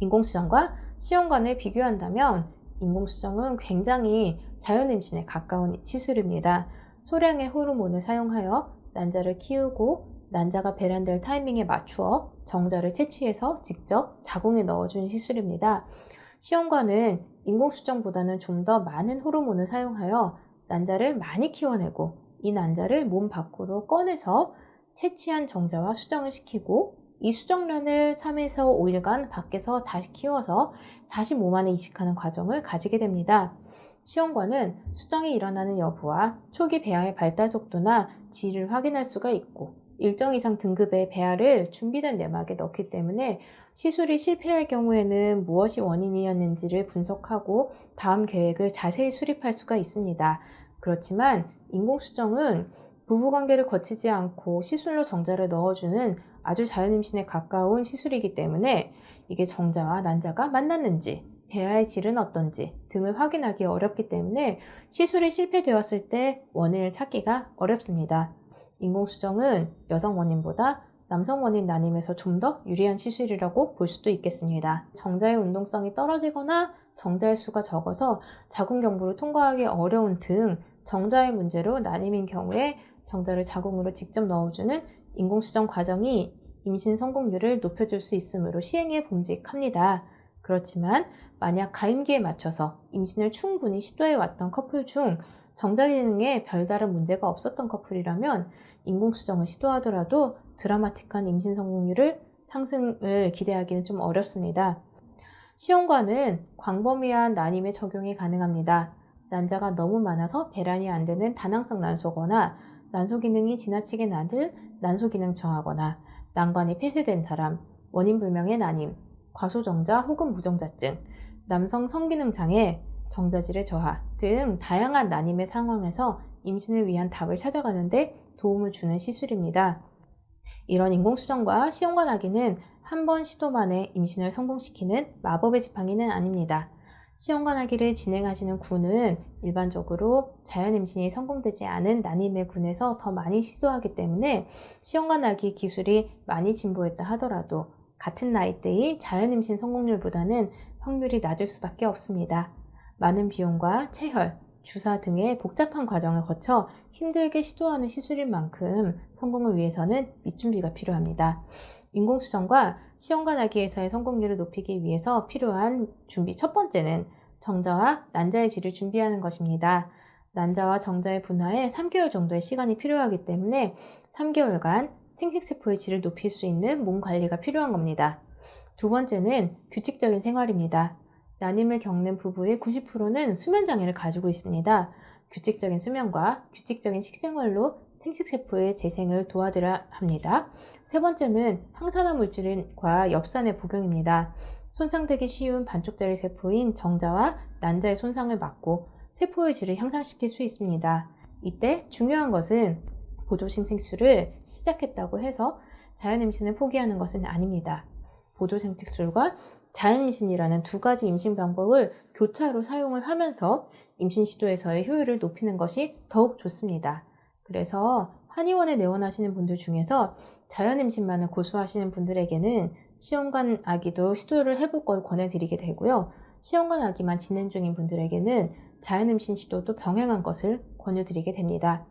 인공수정과 시험관을 비교한다면 인공수정은 굉장히 자연임신에 가까운 시술입니다. 소량의 호르몬을 사용하여 난자를 키우고 난자가 배란될 타이밍에 맞추어 정자를 채취해서 직접 자궁에 넣어주는 시술입니다. 시험관은 인공수정보다는 좀 더 많은 호르몬을 사용하여 난자를 많이 키워내고 이 난자를 몸 밖으로 꺼내서 채취한 정자와 수정을 시키고 이 수정란을 3에서 5일간 밖에서 다시 키워서 다시 몸 안에 이식하는 과정을 가지게 됩니다. 시험관은 수정이 일어나는 여부와 초기 배아의 발달 속도나 질을 확인할 수가 있고 일정 이상 등급의 배아를 준비된 내막에 넣기 때문에 시술이 실패할 경우에는 무엇이 원인이었는지를 분석하고 다음 계획을 자세히 수립할 수가 있습니다. 그렇지만 인공수정은 부부관계를 거치지 않고 시술로 정자를 넣어주는 아주 자연임신에 가까운 시술이기 때문에 이게 정자와 난자가 만났는지 배아의 질은 어떤지 등을 확인하기 어렵기 때문에 시술이 실패되었을 때 원인을 찾기가 어렵습니다. 인공수정은 여성 원인보다 남성 원인 난임에서 좀 더 유리한 시술이라고 볼 수도 있겠습니다. 정자의 운동성이 떨어지거나 정자의 수가 적어서 자궁경부를 통과하기 어려운 등 정자의 문제로 난임인 경우에 정자를 자궁으로 직접 넣어주는 인공수정 과정이 임신 성공률을 높여줄 수 있으므로 시행에 봉직합니다. 그렇지만 만약 가임기에 맞춰서 임신을 충분히 시도해왔던 커플 중 정자 기능에 별다른 문제가 없었던 커플이라면 인공수정을 시도하더라도 드라마틱한 임신 성공률을 상승을 기대하기는 좀 어렵습니다. 시험관은 광범위한 난임에 적용이 가능합니다. 난자가 너무 많아서 배란이 안 되는 다낭성 난소거나 난소 기능이 지나치게 낮은 난소 기능 저하거나 난관이 폐쇄된 사람, 원인 불명의 난임, 과소정자 혹은 무정자증, 남성 성기능 장애, 정자질의 저하 등 다양한 난임의 상황에서 임신을 위한 답을 찾아가는데 도움을 주는 시술입니다. 이런 인공수정과 시험관 하기는 한 번 시도만에 임신을 성공시키는 마법의 지팡이는 아닙니다. 시험관 하기를 진행하시는 군은 일반적으로 자연임신이 성공되지 않은 난임의 군에서 더 많이 시도하기 때문에 시험관 하기 기술이 많이 진보했다 하더라도 같은 나이대의 자연임신 성공률보다는 확률이 낮을 수밖에 없습니다. 많은 비용과 체혈, 주사 등의 복잡한 과정을 거쳐 힘들게 시도하는 시술인 만큼 성공을 위해서는 밑준비가 필요합니다. 인공수정과 시험관 하기에서의 성공률을 높이기 위해서 필요한 준비 첫 번째는 정자와 난자의 질을 준비하는 것입니다. 난자와 정자의 분화에 3개월 정도의 시간이 필요하기 때문에 3개월간 생식세포의 질을 높일 수 있는 몸 관리가 필요한 겁니다. 두 번째는 규칙적인 생활입니다. 난임을 겪는 부부의 90%는 수면장애를 가지고 있습니다. 규칙적인 수면과 규칙적인 식생활로 생식세포의 재생을 도와드려야 합니다. 세 번째는 항산화 물질과 엽산의 복용입니다. 손상되기 쉬운 반쪽짜리 세포인 정자와 난자의 손상을 막고 세포의 질을 향상시킬 수 있습니다. 이때 중요한 것은 보조생식술을 시작했다고 해서 자연임신을 포기하는 것은 아닙니다. 보조생식술과 자연임신이라는 두 가지 임신 방법을 교차로 사용을 하면서 임신 시도에서의 효율을 높이는 것이 더욱 좋습니다. 그래서 한의원에 내원하시는 분들 중에서 자연임신만을 고수하시는 분들에게는 시험관 아기도 시도를 해볼 걸 권해드리게 되고요. 시험관 아기만 진행 중인 분들에게는 자연임신 시도도 병행한 것을 권유드리게 됩니다.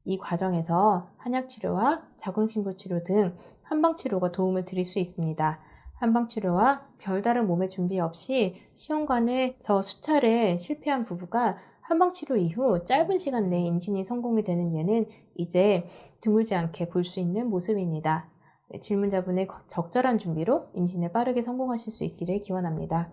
이 과정에서 한약치료와 자궁신부치료 등 한방치료가 도움을 드릴 수 있습니다. 한방치료와 별다른 몸의 준비 없이 시험관에서 수차례 실패한 부부가 한방치료 이후 짧은 시간 내에 임신이 성공이 되는 예는 이제 드물지 않게 볼 수 있는 모습입니다. 질문자분의 적절한 준비로 임신에 빠르게 성공하실 수 있기를 기원합니다.